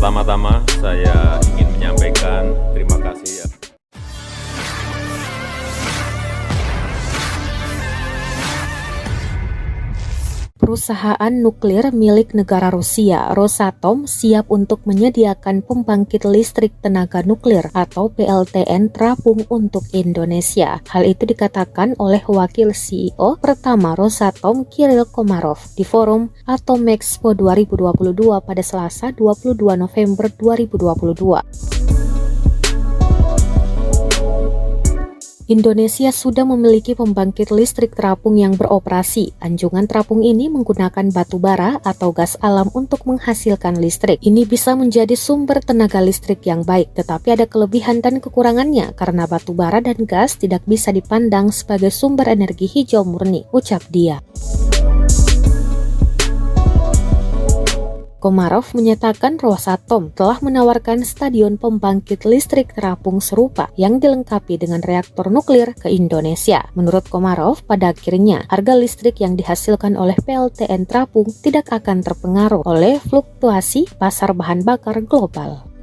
Pertama-tama saya ingin menyampaikan terima kasih. Perusahaan nuklir milik negara Rusia, Rosatom, siap untuk menyediakan pembangkit listrik tenaga nuklir atau PLTN terapung untuk Indonesia. Hal itu dikatakan oleh Wakil CEO pertama Rosatom, Kirill Komarov, di forum Atomexpo 2022 pada Selasa 22 November 2022. Indonesia sudah memiliki pembangkit listrik terapung yang beroperasi. Anjungan terapung ini menggunakan batu bara atau gas alam untuk menghasilkan listrik. Ini bisa menjadi sumber tenaga listrik yang baik, tetapi ada kelebihan dan kekurangannya karena batu bara dan gas tidak bisa dipandang sebagai sumber energi hijau murni, ucap dia. Komarov menyatakan Rosatom telah menawarkan stadion pembangkit listrik terapung serupa yang dilengkapi dengan reaktor nuklir ke Indonesia. Menurut Komarov, pada akhirnya harga listrik yang dihasilkan oleh PLTN terapung tidak akan terpengaruh oleh fluktuasi pasar bahan bakar global.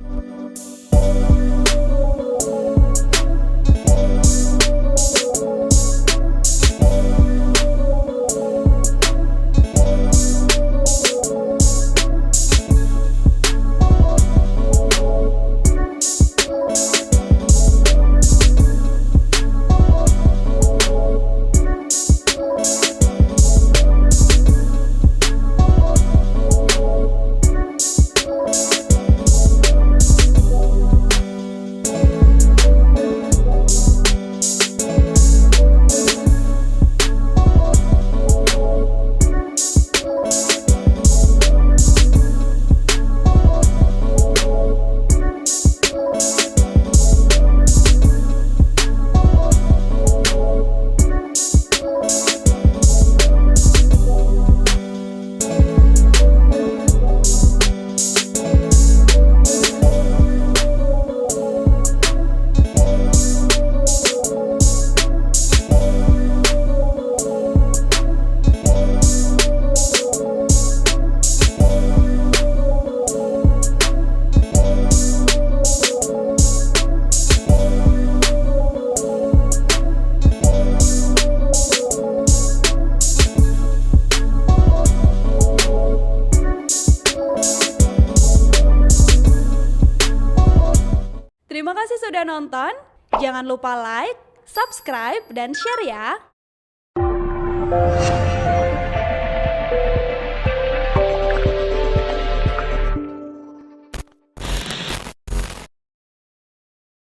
Terima kasih sudah nonton. Jangan lupa like, subscribe, dan share ya.